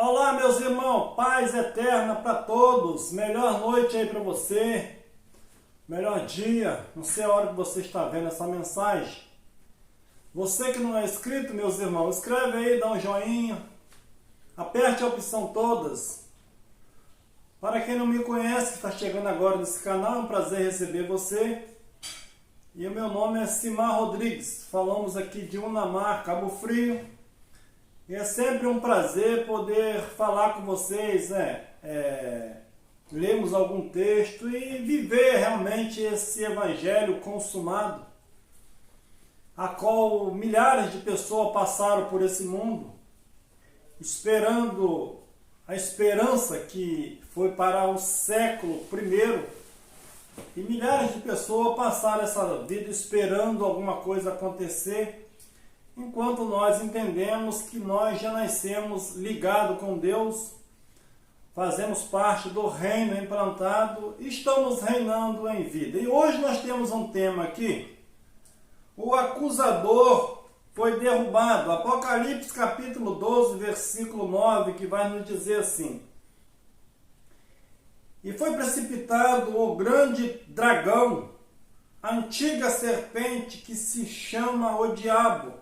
Olá, meus irmãos, paz eterna para todos, melhor noite aí para você, melhor dia, não sei a hora que você está vendo essa mensagem. Você que não é inscrito, meus irmãos, escreve aí, dá um joinha, aperte a opção todas. Para quem não me conhece, que está chegando agora nesse canal, é um prazer receber você. E o meu nome é Simar Rodrigues, falamos aqui de Unamar, Cabo Frio. E é sempre um prazer poder falar com vocês, lermos algum texto e viver realmente esse evangelho consumado, a qual milhares de pessoas passaram por esse mundo, esperando a esperança que foi para o século I, e milhares de pessoas passaram essa vida esperando alguma coisa acontecer, enquanto nós entendemos que nós já nascemos ligados com Deus, fazemos parte do reino implantado e estamos reinando em vida. E hoje nós temos um tema aqui: o acusador foi derrubado. Apocalipse capítulo 12, versículo 9, que vai nos dizer assim: e foi precipitado o grande dragão, a antiga serpente que se chama o diabo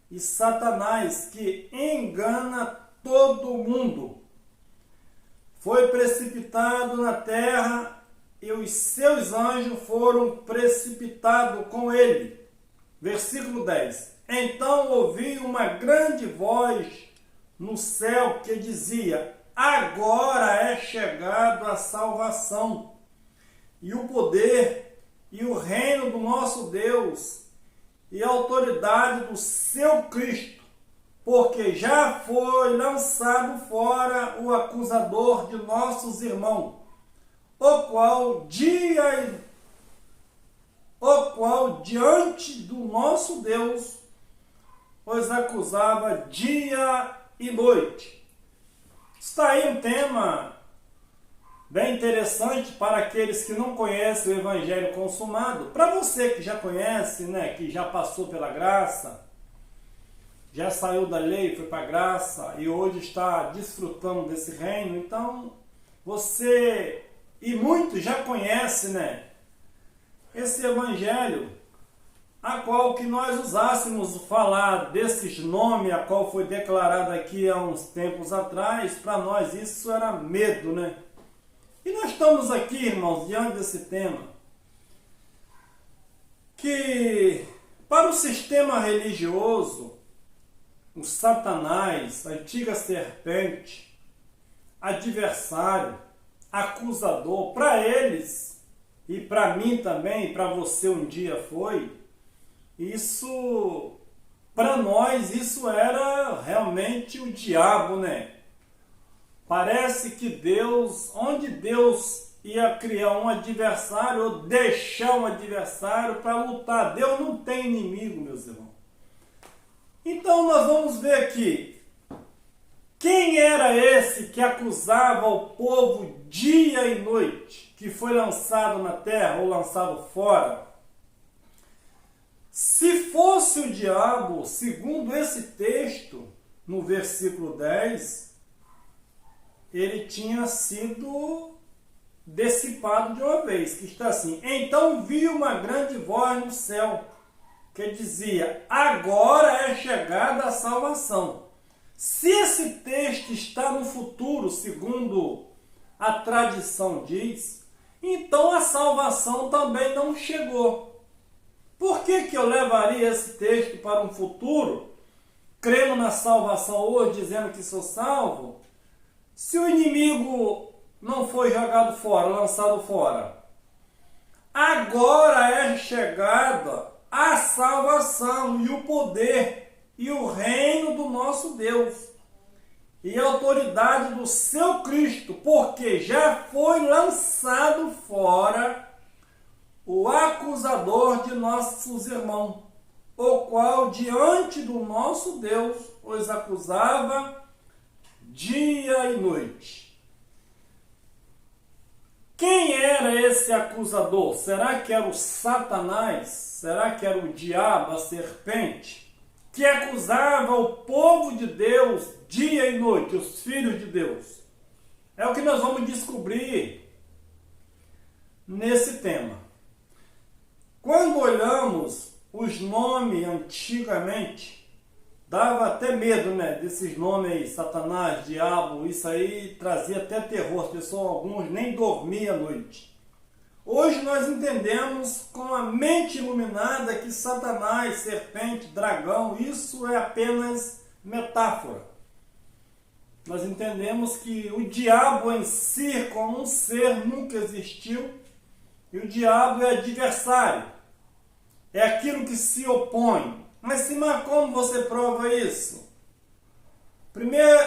e Satanás, que engana todo mundo. Foi precipitado na terra e os seus anjos foram precipitados com ele. Versículo 10. Então ouvi uma grande voz no céu que dizia: agora é chegado a salvação e o poder e o reino do nosso Deus e a autoridade do seu Cristo, porque já foi lançado fora o acusador de nossos irmãos, o qual diante do nosso Deus os acusava dia e noite. Está aí um tema bem interessante para aqueles que não conhecem o Evangelho consumado. Para você que já conhece, que já passou pela graça, já saiu da lei, foi para a graça e hoje está desfrutando desse reino, então você e muitos já conhecem, esse Evangelho, a qual que nós usássemos falar desses nomes, a qual foi declarado aqui há uns tempos atrás, para nós isso era medo, E nós estamos aqui, irmãos, diante desse tema, que para o sistema religioso, o Satanás, a antiga serpente, adversário, acusador, para eles, e para mim também, para você um dia foi, isso, para nós, isso era realmente o diabo, Parece que Deus, onde Deus ia criar um adversário ou deixar um adversário para lutar, Deus não tem inimigo, meus irmãos. Então nós vamos ver aqui, quem era esse que acusava o povo dia e noite, que foi lançado na terra ou lançado fora? Se fosse o diabo, segundo esse texto, no versículo 10, ele tinha sido dissipado de uma vez, que está assim: então vi uma grande voz no céu, que dizia: agora é chegada a salvação. Se esse texto está no futuro, segundo a tradição diz, então a salvação também não chegou. Por que eu levaria esse texto para um futuro, crendo na salvação hoje, dizendo que sou salvo, se o inimigo não foi jogado fora, lançado fora? Agora é chegada a salvação e o poder e o reino do nosso Deus e a autoridade do seu Cristo, porque já foi lançado fora o acusador de nossos irmãos, o qual diante do nosso Deus os acusava dia e noite. Quem era esse acusador? Será que era o Satanás? Será que era o diabo, a serpente? que acusava o povo de Deus dia e noite, os filhos de Deus. É o que nós vamos descobrir nesse tema. Quando olhamos os nomes antigamente, dava até medo, né? Desses nomes aí, Satanás, Diabo, isso aí trazia até terror. As pessoas, alguns, nem dormiam à noite. Hoje nós entendemos com a mente iluminada que Satanás, serpente, dragão, isso é apenas metáfora. Nós entendemos que o diabo em si, como um ser, nunca existiu. E o diabo é adversário. É aquilo que se opõe. Mas, Simar, como você prova isso?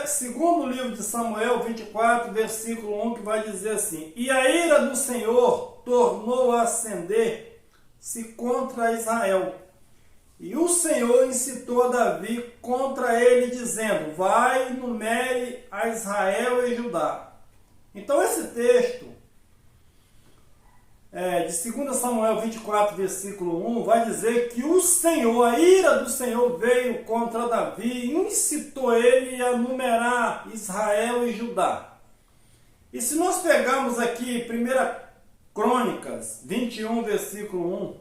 Segundo livro de Samuel 24, versículo 1, que vai dizer assim: E a ira do Senhor tornou a acender-se contra Israel. E o Senhor incitou a Davi contra ele, dizendo: Vai, numere a Israel e Judá. Então esse texto de 2 Samuel 24, versículo 1, vai dizer que o Senhor, a ira do Senhor veio contra Davi e incitou ele a numerar Israel e Judá. E se nós pegarmos aqui 1 Crônicas 21, versículo 1,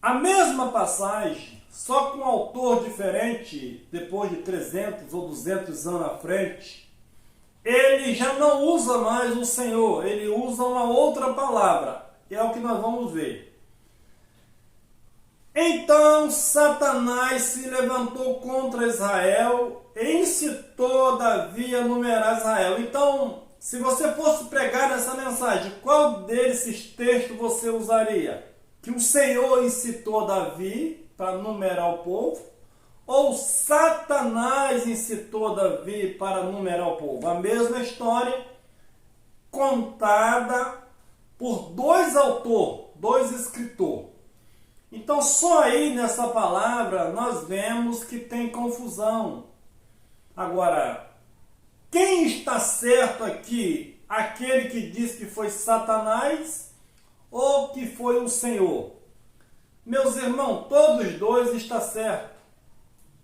a mesma passagem, só com um autor diferente, depois de 300 ou 200 anos à frente, ele já não usa mais o Senhor, ele usa uma outra palavra, que é o que nós vamos ver. Então Satanás se levantou contra Israel e incitou Davi a numerar Israel. Então, se você fosse pregar essa mensagem, qual desses textos você usaria? Que o Senhor incitou Davi para numerar o povo? Ou Satanás incitou Davi para numerar o povo? A mesma história contada por dois autores, dois escritores. Então só aí nessa palavra nós vemos que tem confusão. Agora, quem está certo aqui? Aquele que diz que foi Satanás ou que foi o Senhor? Meus irmãos, todos os dois estão certos.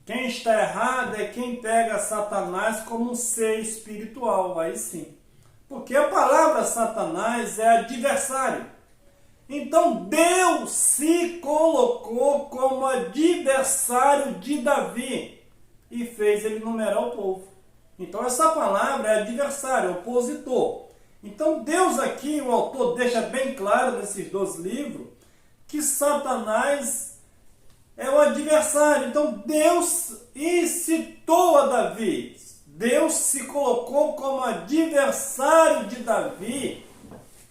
Quem está errado é quem pega Satanás como um ser espiritual, aí sim. Porque a palavra Satanás é adversário. Então Deus se colocou como adversário de Davi e fez ele numerar o povo. Então essa palavra é adversário, opositor. Então Deus aqui, o autor deixa bem claro nesses dois livros, que Satanás é o adversário. Então Deus incitou a Davi. Deus se colocou como adversário de Davi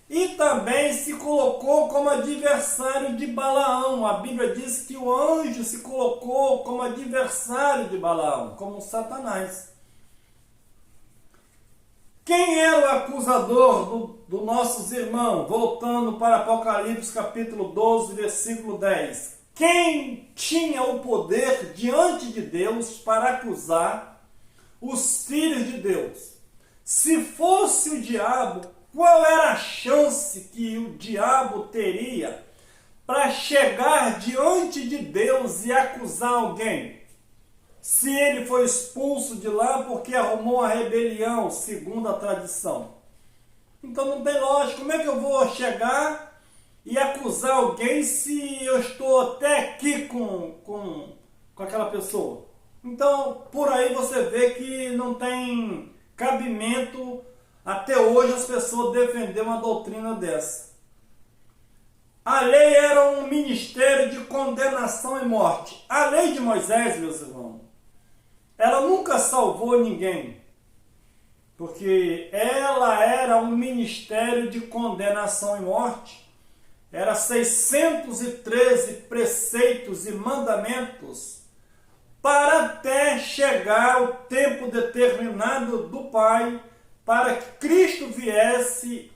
e também se colocou como adversário de Balaão. A Bíblia diz que o anjo se colocou como adversário de Balaão, como Satanás. Quem era o acusador dos nossos irmãos? Voltando para Apocalipse capítulo 12, versículo 10. Quem tinha o poder diante de Deus para acusar os filhos de Deus? Se fosse o diabo, qual era a chance que o diabo teria para chegar diante de Deus e acusar alguém? Se ele foi expulso de lá porque arrumou a rebelião, segundo a tradição. Então não tem lógica. Como é que eu vou chegar e acusar alguém se eu estou até aqui com aquela pessoa? Então, por aí você vê que não tem cabimento até hoje as pessoas defender uma doutrina dessa. A lei era um ministério de condenação e morte. A lei de Moisés, meus irmãos, ela nunca salvou ninguém, porque ela era um ministério de condenação e morte. Era 613 preceitos e mandamentos para até chegar o tempo determinado do Pai, para que Cristo viesse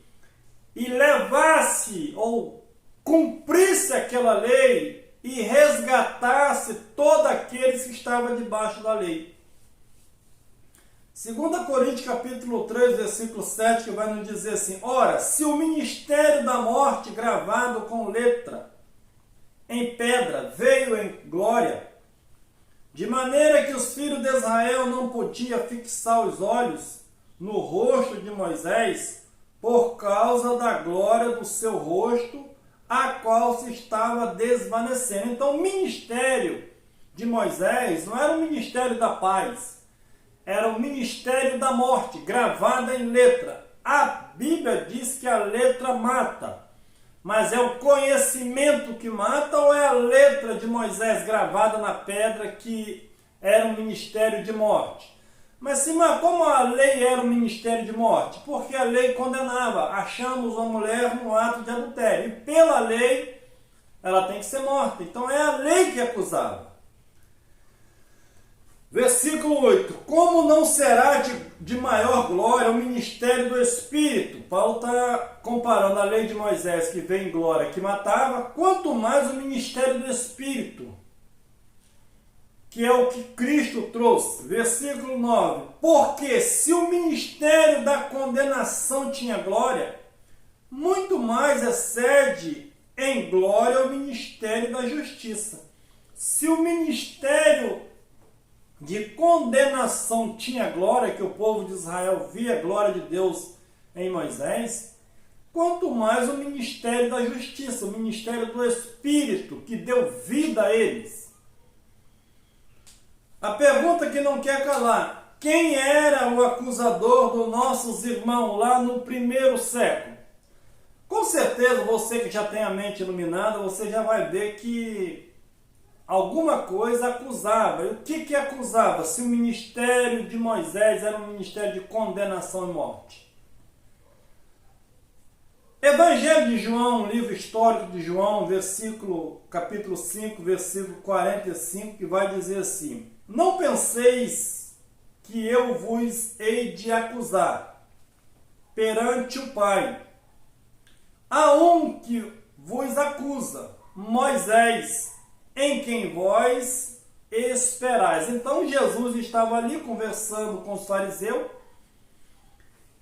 e levasse ou cumprisse aquela lei e resgatasse todos aqueles que estavam debaixo da lei. 2 Coríntios capítulo 3, versículo 7, que vai nos dizer assim: Ora, se o ministério da morte gravado com letra em pedra, veio em glória. De maneira que os filhos de Israel não podiam fixar os olhos no rosto de Moisés por causa da glória do seu rosto, a qual se estava desvanecendo. Então o ministério de Moisés não era o ministério da paz, era o ministério da morte, gravada em letra. A Bíblia diz que a letra mata, mas é o conhecimento que mata ou é a letra de Moisés gravada na pedra que era um ministério de morte? Mas como a lei era um ministério de morte? Porque a lei condenava. Achamos uma mulher no ato de adultério. E pela lei, ela tem que ser morta. Então é a lei que acusava. Versículo 8. Como não será de maior glória o ministério do Espírito? Paulo está comparando a lei de Moisés, que veio em glória, que matava, quanto mais o ministério do Espírito, que é o que Cristo trouxe. Versículo 9. Porque se o ministério da condenação tinha glória, muito mais excede em glória o ministério da justiça. Se o ministério de condenação tinha glória, que o povo de Israel via a glória de Deus em Moisés, quanto mais o ministério da justiça, o ministério do Espírito, que deu vida a eles. A pergunta que não quer calar: quem era o acusador dos nossos irmãos lá no primeiro século? Com certeza, você que já tem a mente iluminada, você já vai ver que alguma coisa acusava. E o que acusava? Se o ministério de Moisés era um ministério de condenação e morte. Evangelho de João, livro histórico de João, capítulo 5, versículo 45, que vai dizer assim: não penseis que eu vos hei de acusar perante o Pai. Há um que vos acusa, Moisés, em quem vós esperais. Então Jesus estava ali conversando com os fariseus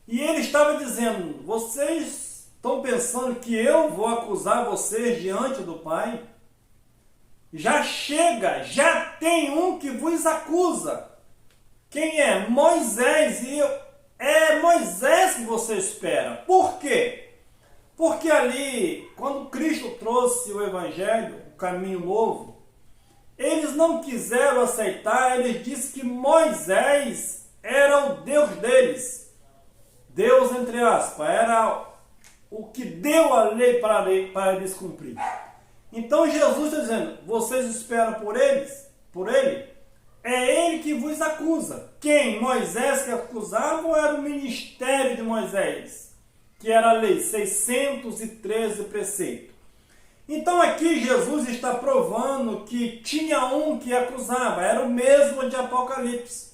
e ele estava dizendo: vocês estão pensando que eu vou acusar vocês diante do Pai? Já chega, já tem um que vos acusa. Quem é? Moisés. E é Moisés que você espera. Por quê? Porque ali, quando Cristo trouxe o Evangelho, o caminho novo, eles não quiseram aceitar. Eles disseram que Moisés era o Deus deles. Deus, entre aspas, era o que deu a lei para eles cumprir. Então Jesus está dizendo: vocês esperam por ele? É ele que vos acusa. Quem? Moisés que acusava, ou era o ministério de Moisés, que era a lei, 613 preceitos? Então aqui Jesus está provando que tinha um que acusava, era o mesmo de Apocalipse.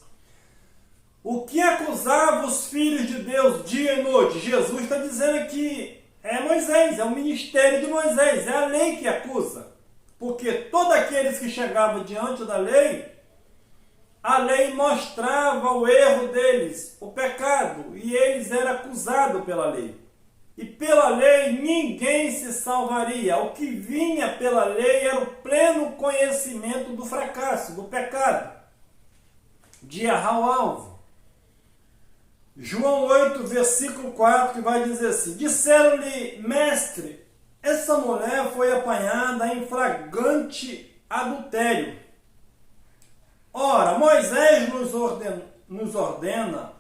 O que acusava os filhos de Deus dia e noite? Jesus está dizendo que é Moisés, é o ministério de Moisés, é a lei que acusa. Porque todos aqueles que chegavam diante da lei, a lei mostrava o erro deles, o pecado, e eles eram acusados pela lei. E pela lei ninguém se salvaria. O que vinha pela lei era o pleno conhecimento do fracasso, do pecado, de errar o alvo. João 8, versículo 4, que vai dizer assim: disseram-lhe: mestre, essa mulher foi apanhada em flagrante adultério. Ora, Moisés nos ordena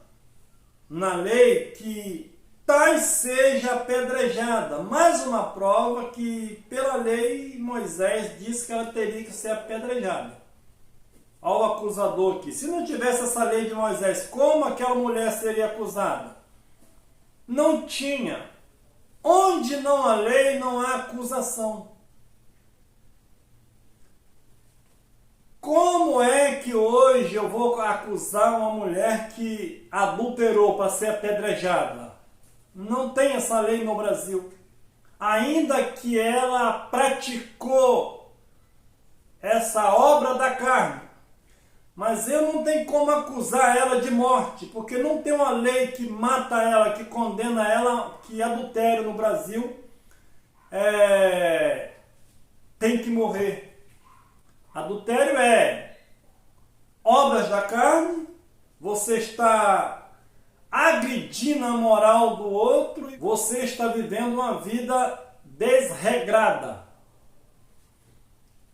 na lei que tais seja apedrejada. Mais uma prova que pela lei Moisés disse que ela teria que ser apedrejada. Ao acusador aqui: se não tivesse essa lei de Moisés, como aquela mulher seria acusada? Não tinha. Onde não há lei, não há acusação. Como é que hoje eu vou acusar uma mulher que adulterou para ser apedrejada? Não tem essa lei no Brasil. Ainda que ela praticou essa obra da carne, mas eu não tenho como acusar ela de morte, porque não tem uma lei que mata ela, que condena ela, que adultério no Brasil tem que morrer. Adultério é obras da carne, você está agredindo a moral do outro, você está vivendo uma vida desregrada.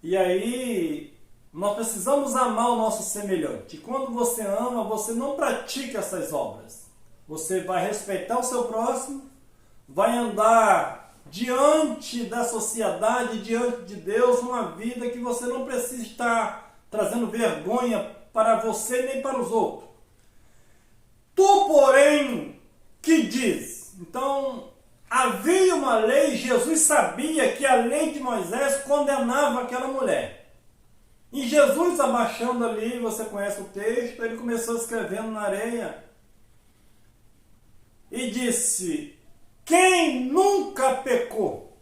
E aí, nós precisamos amar o nosso semelhante. Quando você ama, você não pratica essas obras. Você vai respeitar o seu próximo, vai andar diante da sociedade, diante de Deus, uma vida que você não precisa estar trazendo vergonha para você nem para os outros. Tu, porém, que diz? Então, havia uma lei, Jesus sabia que a lei de Moisés condenava aquela mulher. E Jesus, abaixando ali, você conhece o texto, ele começou escrevendo na areia e disse: quem nunca pecou?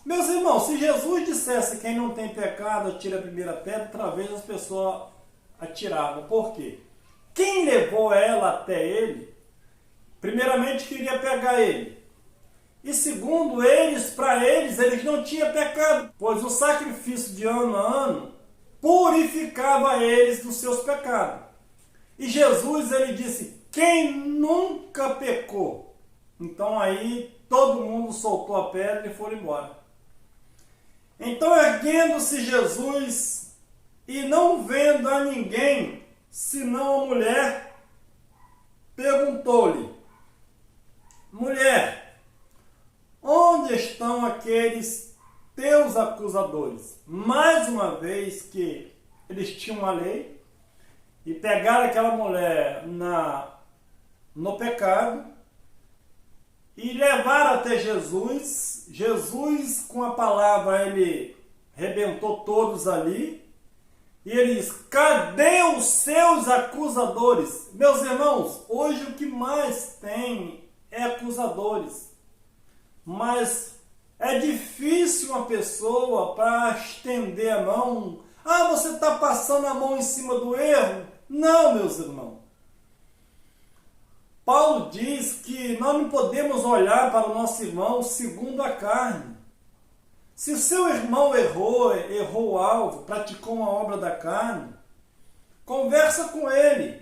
Meus irmãos, se Jesus dissesse quem não tem pecado, atira a primeira pedra, outra vez as pessoas atiravam. Por quê? Quem levou ela até ele, primeiramente queria pegar ele. E segundo eles, para eles não tinham pecado, pois o sacrifício de ano a ano purificava eles dos seus pecados. E Jesus, ele disse: quem nunca pecou? Então aí todo mundo soltou a pedra e foi embora. Então, erguendo-se Jesus e não vendo a ninguém, senão a mulher, perguntou-lhe: mulher, onde estão aqueles teus acusadores? Mais uma vez que eles tinham a lei e pegaram aquela mulher no pecado e levaram até Jesus. Jesus, com a palavra, ele rebentou todos ali. E ele diz: cadê os seus acusadores? Meus irmãos, hoje o que mais tem é acusadores. Mas é difícil uma pessoa para estender a mão. Ah, você está passando a mão em cima do erro? Não, meus irmãos. Paulo diz que nós não podemos olhar para o nosso irmão segundo a carne. Se o seu irmão errou o alvo, praticou uma obra da carne, conversa com ele.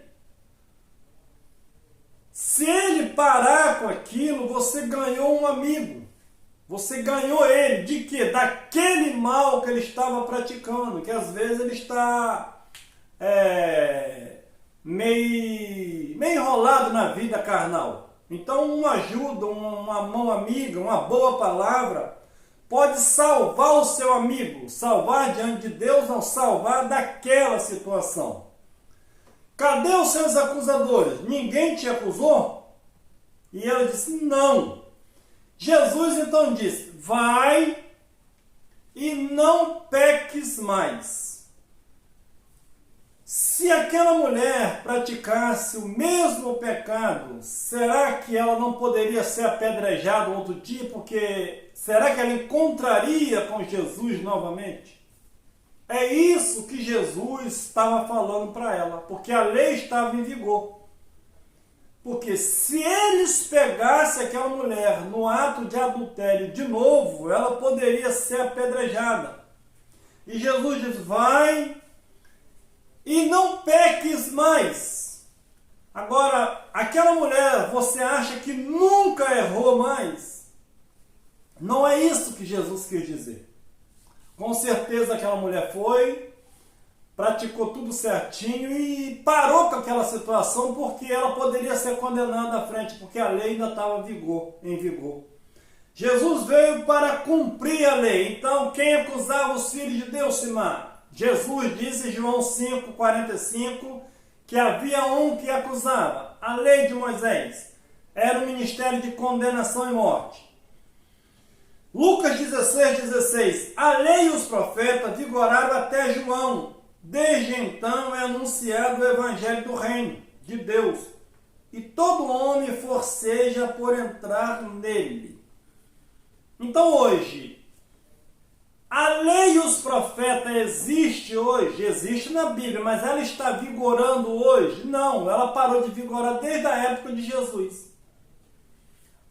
Se ele parar com aquilo, você ganhou um amigo. Você ganhou ele. De quê? Daquele mal que ele estava praticando, que às vezes ele está meio enrolado na vida carnal. Então uma ajuda, uma mão amiga, uma boa palavra pode salvar o seu amigo. Salvar diante de Deus, não salvar daquela situação. Cadê os seus acusadores? Ninguém te acusou? E ela disse: não. Jesus então disse: vai e não peques mais. Se aquela mulher praticasse o mesmo pecado, será que ela não poderia ser apedrejada outro dia? Porque será que ela encontraria com Jesus novamente? É isso que Jesus estava falando para ela, porque a lei estava em vigor. Porque se eles pegassem aquela mulher no ato de adultério de novo, ela poderia ser apedrejada. E Jesus diz: vai e não peques mais. Agora, aquela mulher, você acha que nunca errou mais? Não é isso que Jesus quis dizer. Com certeza aquela mulher foi, praticou tudo certinho e parou com aquela situação, porque ela poderia ser condenada à frente, porque a lei ainda estava em vigor. Jesus veio para cumprir a lei. Então, quem acusava os filhos de Deus, Simar? Jesus disse em João 5,45 que havia um que acusava. A lei de Moisés era o ministério de condenação e morte. Lucas 16,16. A lei e os profetas vigoraram até João. Desde então é anunciado o evangelho do reino de Deus. E todo homem forceja por entrar nele. Então hoje, a lei e os profetas existe hoje? Existe na Bíblia, mas ela está vigorando hoje? Não, ela parou de vigorar desde a época de Jesus.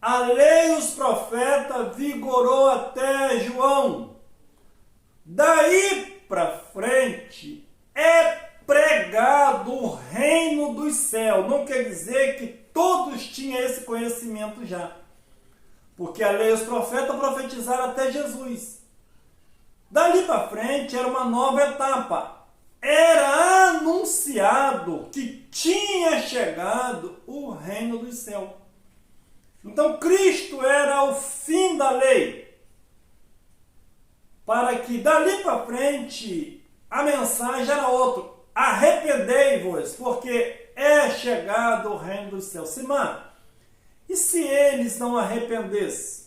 A lei e os profetas vigorou até João. Daí para frente é pregado o reino dos céus. Não quer dizer que todos tinham esse conhecimento já. Porque a lei e os profetas profetizaram até Jesus. Dali para frente era uma nova etapa. Era anunciado que tinha chegado o reino dos céus. Então Cristo era o fim da lei. Para que dali para frente a mensagem era outra. Arrependei-vos, porque é chegado o reino dos céus. Simã, e se eles não arrependessem?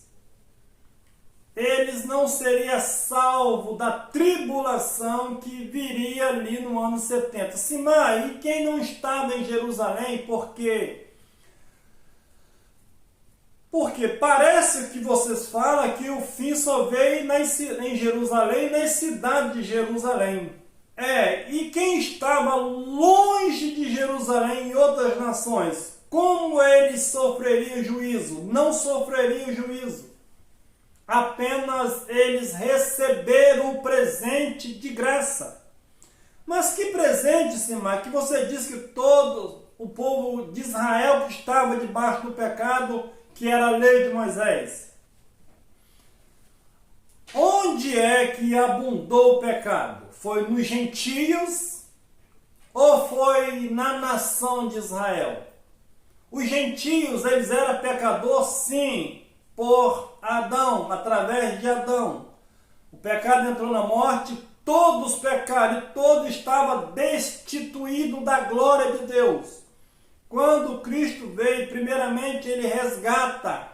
Eles não seriam salvos da tribulação que viria ali no ano 70. Simã, e quem não estava em Jerusalém, por quê? Porque parece que vocês falam que o fim só veio em Jerusalém, na cidade de Jerusalém. E quem estava longe de Jerusalém em outras nações, como eles sofreriam juízo? Não sofreriam juízo. Apenas eles receberam o presente de graça. Mas que presente, Simar, que você diz que todo o povo de Israel que estava debaixo do pecado, que era a lei de Moisés. Onde é que abundou o pecado? Foi nos gentios ou foi na nação de Israel? Os gentios, eles eram pecadores, sim, por Adão, através de Adão. O pecado entrou na morte, todos pecaram e todos estavam destituídos da glória de Deus. Quando Cristo veio, primeiramente ele resgata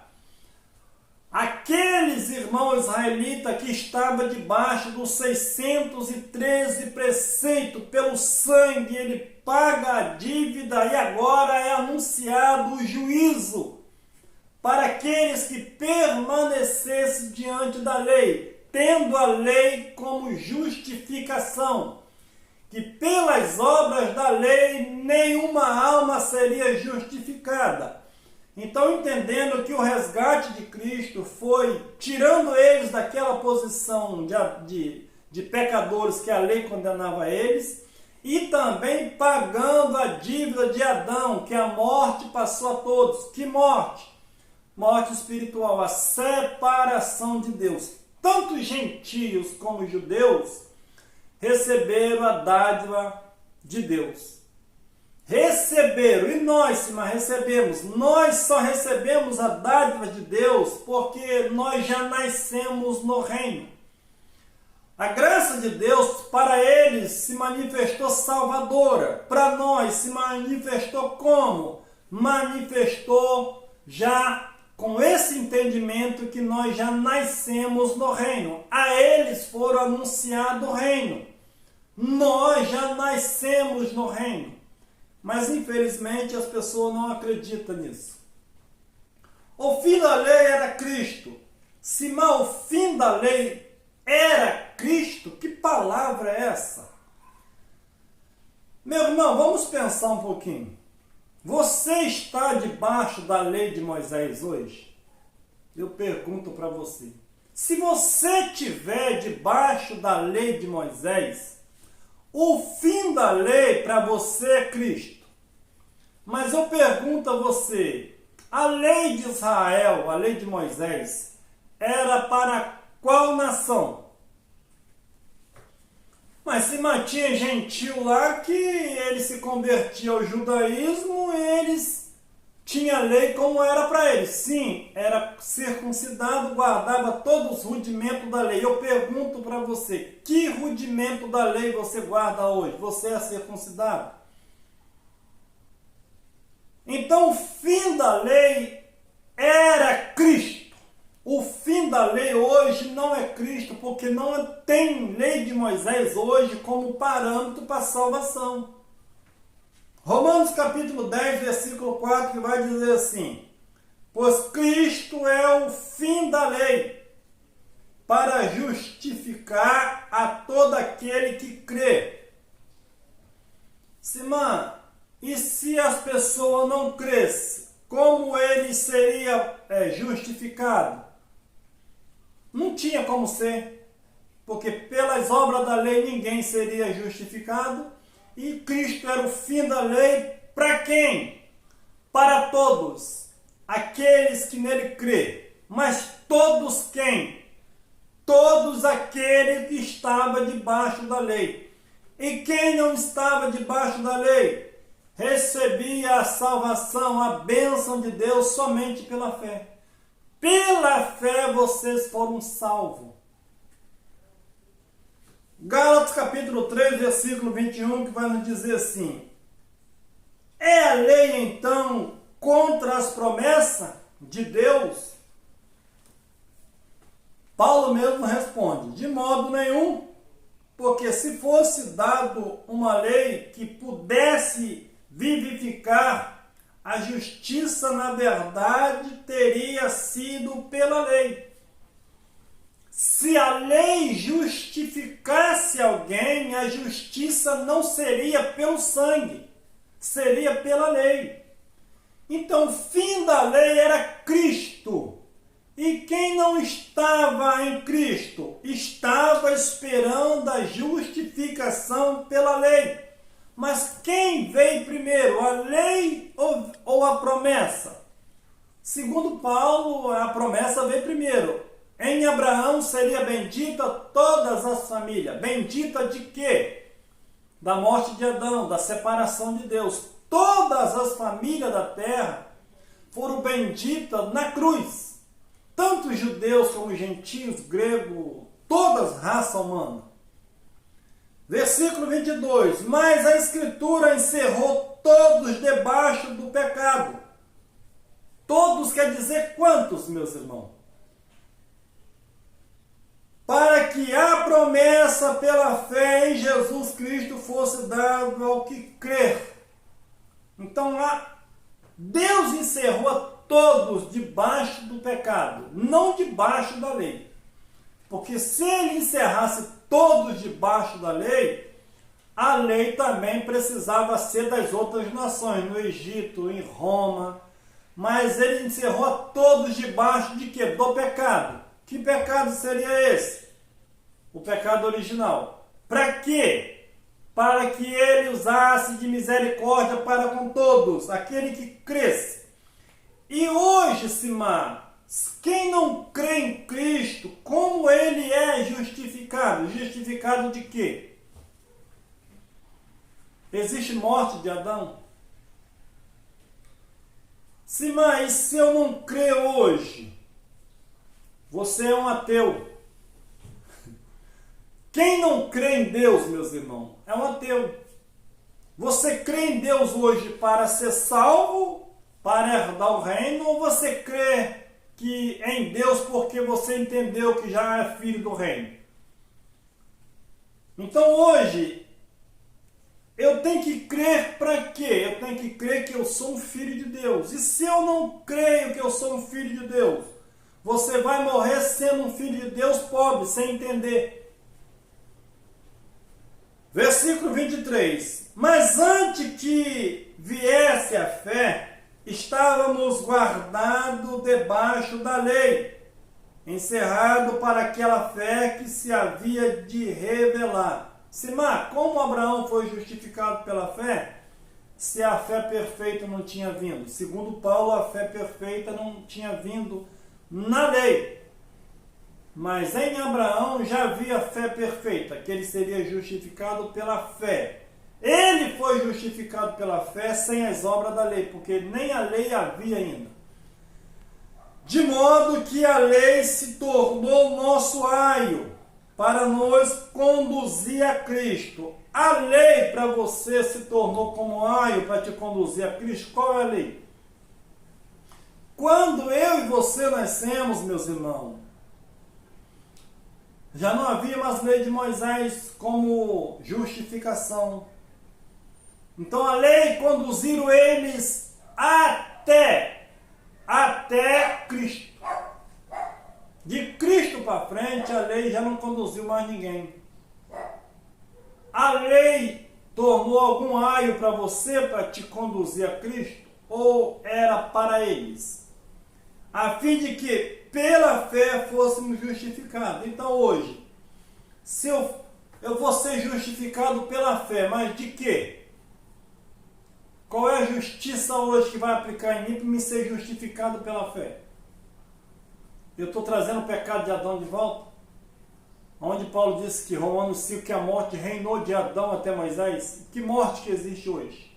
aqueles irmãos israelitas que estavam debaixo dos 613 preceitos, pelo sangue ele paga a dívida e agora é anunciado o juízo para aqueles que permanecessem diante da lei, tendo a lei como justificação, que pelas obras da lei nenhuma alma seria justificada. Então, entendendo que o resgate de Cristo foi tirando eles daquela posição de pecadores que a lei condenava eles, e também pagando a dívida de Adão, que a morte passou a todos. Que morte? Morte espiritual, a separação de Deus. Tanto os gentios como os judeus receberam a dádiva de Deus. Receberam, e nós, Simão, recebemos. Nós só recebemos a dádiva de Deus porque nós já nascemos no reino. A graça de Deus para eles se manifestou salvadora. Para nós se manifestou como? Manifestou já com esse entendimento que nós já nascemos no reino. A eles foram anunciado o reino. Nós já nascemos no reino. Mas infelizmente as pessoas não acreditam nisso. O fim da lei era Cristo. Se mal o fim da lei era Cristo, que palavra é essa? Meu irmão, vamos pensar um pouquinho. Você está debaixo da lei de Moisés hoje? Eu pergunto para você. Se você estiver debaixo da lei de Moisés, o fim da lei para você é Cristo. Mas eu pergunto a você, a lei de Israel, a lei de Moisés, era para qual nação? Mas se mantinha gentil lá que eles se convertiam ao judaísmo, eles tinham lei como era para eles. Sim, era circuncidado, guardava todos os rudimentos da lei. Eu pergunto para você, que rudimento da lei você guarda hoje? Você é circuncidado? Então o fim da lei era Cristo. O fim da lei hoje não é Cristo, porque não tem lei de Moisés hoje como parâmetro para salvação. Romanos capítulo 10, versículo 4, que vai dizer assim: pois Cristo é o fim da lei, para justificar a todo aquele que crê. Simão, e se as pessoas não crescem, como ele seria justificado? Não tinha como ser. porque pelas obras da lei ninguém seria justificado, e Cristo era o fim da lei para quem? Para todos, aqueles que nele crê. Mas todos quem? Todos aqueles que estavam debaixo da lei. E quem não estava debaixo da lei? Recebia a salvação, a bênção de Deus somente pela fé. Pela fé vocês foram salvos. Gálatas capítulo 3, versículo 21, que vai nos dizer assim: é a lei então contra as promessas de Deus? Paulo mesmo responde: de modo nenhum, porque se fosse dado uma lei que pudesse vivificar, a justiça na verdade teria sido pela lei. Se a lei justificasse alguém, a justiça não seria pelo sangue, seria pela lei. Então o fim da lei era Cristo. E quem não estava em Cristo estava esperando a justificação pela lei. Mas quem veio primeiro, a lei ou a promessa? Segundo Paulo, a promessa veio primeiro. Em Abraão seria bendita todas as famílias. Bendita de quê? Da morte de Adão, da separação de Deus. Todas as famílias da terra foram benditas na cruz. Tanto judeus como gentios, gregos, todas raça humana. Versículo 22. Mas a Escritura encerrou todos debaixo do pecado. Todos quer dizer quantos, meus irmãos? Para que a promessa pela fé em Jesus Cristo fosse dada ao que crer. Então, Deus encerrou a todos debaixo do pecado, não debaixo da lei. Porque se ele encerrasse todos debaixo da lei, a lei também precisava ser das outras nações, no Egito, em Roma. Mas ele encerrou a todos debaixo de quê? Do pecado. Que pecado seria esse? O pecado original. Para quê? Para que ele usasse de misericórdia para com todos, aquele que cresce. E hoje, Simar, quem não crê em Cristo, como ele é justificado? Justificado de quê? Existe morte de Adão? Simar, e se eu não crer hoje? Você é um ateu. Quem não crê em Deus, meus irmãos, é um ateu. Você crê em Deus hoje para ser salvo, para herdar o reino, ou você crê que em Deus porque você entendeu que já é filho do reino? Então hoje, eu tenho que crer para quê? Eu tenho que crer que eu sou um filho de Deus. E se eu não creio que eu sou um filho de Deus, você vai morrer sendo um filho de Deus pobre, sem entender. Versículo 23. Mas antes que viesse a fé, estávamos guardados debaixo da lei, encerrado para aquela fé que se havia de revelar. Simar, como Abraão foi justificado pela fé, se a fé perfeita não tinha vindo? Segundo Paulo, a fé perfeita não tinha vindo na lei. Mas em Abraão já havia fé perfeita, que ele seria justificado pela fé. Ele foi justificado pela fé sem as obras da lei, porque nem a lei havia ainda. De modo que a lei se tornou nosso aio para nos conduzir a Cristo. A lei para você se tornou como aio para te conduzir a Cristo. Qual é a lei? Quando eu e você nascemos, meus irmãos, já não havia mais lei de Moisés como justificação. Então a lei conduziu eles até Cristo. De Cristo para frente, a lei já não conduziu mais ninguém. A lei tornou algum aio para você para te conduzir a Cristo? Ou era para eles? A fim de que pela fé fôssemos justificados. Então hoje, Se eu vou ser justificado pela fé, mas de quê? Qual é a justiça hoje que vai aplicar em mim para me ser justificado pela fé? Eu estou trazendo o pecado de Adão de volta? Onde Paulo disse que Romanos 5 que a morte reinou de Adão até Moisés. Que morte que existe hoje?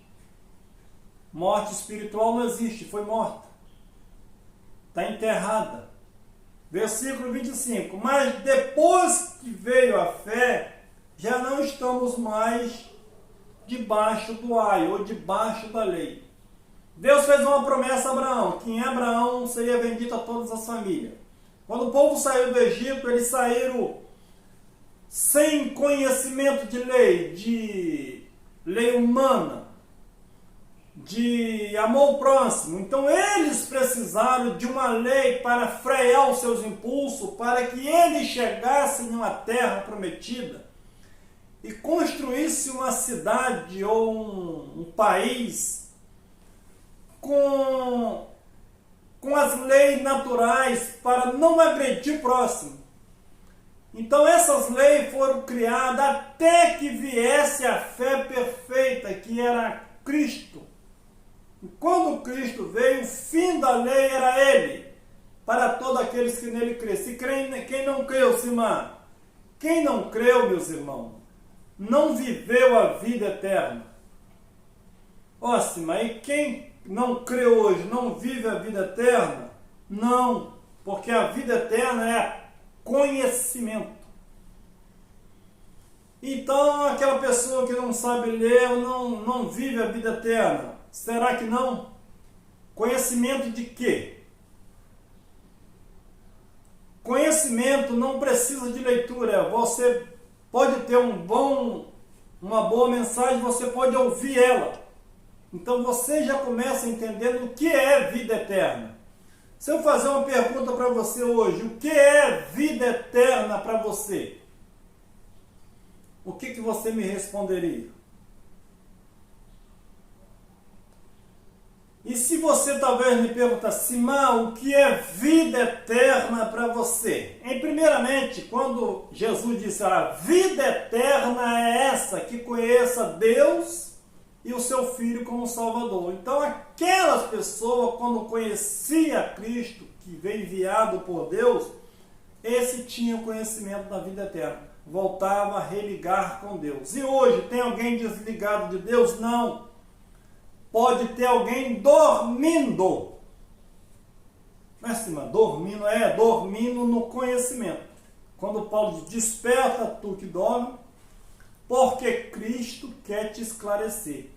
Morte espiritual não existe, foi morta. Está enterrada. Versículo 25. Mas depois que veio a fé, já não estamos mais debaixo do aio ou debaixo da lei. Deus fez uma promessa a Abraão, que em Abraão seria bendito a todas as famílias. Quando o povo saiu do Egito, eles saíram sem conhecimento de lei humana, de amor ao próximo. Então eles precisaram de uma lei para frear os seus impulsos, para que eles chegassem em uma terra prometida e construísse uma cidade ou um país com as leis naturais para não agredir o próximo. Então essas leis foram criadas até que viesse a fé perfeita, que era Cristo. E quando Cristo veio, o fim da lei era Ele, para todos aqueles que nele crêem. Se quem não creu, Simã, quem não creu, meus irmãos, não viveu a vida eterna. Ó, Simã, e quem não crê hoje, não vive a vida eterna? Não, porque a vida eterna é conhecimento. Então, aquela pessoa que não sabe ler, não vive a vida eterna. Será que não? Conhecimento de quê? Conhecimento não precisa de leitura. Você pode ter uma boa mensagem, você pode ouvir ela. Então você já começa entendendo o que é vida eterna. Se eu fazer uma pergunta para você hoje, o que é vida eterna para você? O que você me responderia? E se você talvez me perguntar, Simã, o que é vida eterna para você? Primeiramente, quando Jesus disse, a vida eterna é essa, que conheça Deus e o seu Filho como Salvador. Então aquelas pessoas, quando conhecia Cristo, que veio enviado por Deus, esse tinha o conhecimento da vida eterna. Voltava a religar com Deus. E hoje, tem alguém desligado de Deus? Não. Pode ter alguém dormindo. Mas, Simã, dormindo no conhecimento. Quando Paulo diz, desperta tu que dorme, porque Cristo quer te esclarecer.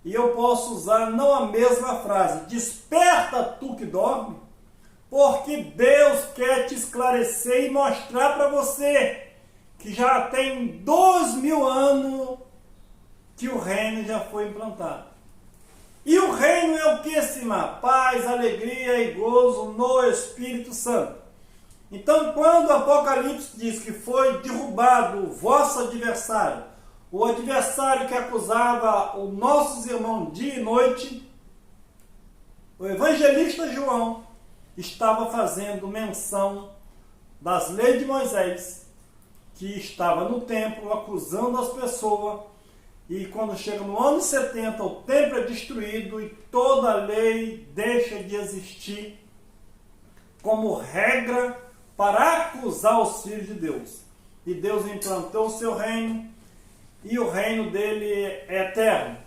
E eu posso usar não a mesma frase, desperta tu que dorme, porque Deus quer te esclarecer e mostrar para você que já tem 2000 anos que o reino já foi implantado. E o reino é o que, Simã? Paz, alegria e gozo no Espírito Santo. Então, quando o Apocalipse diz que foi derrubado o vosso adversário, o adversário que acusava os nossos irmãos dia e noite, o evangelista João estava fazendo menção das leis de Moisés, que estava no templo acusando as pessoas, e quando chega no ano 70, o templo é destruído e toda a lei deixa de existir como regra para acusar os filhos de Deus. E Deus implantou o seu reino, e o reino dele é eterno,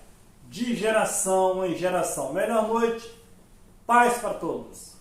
de geração em geração. Melhor noite, paz para todos.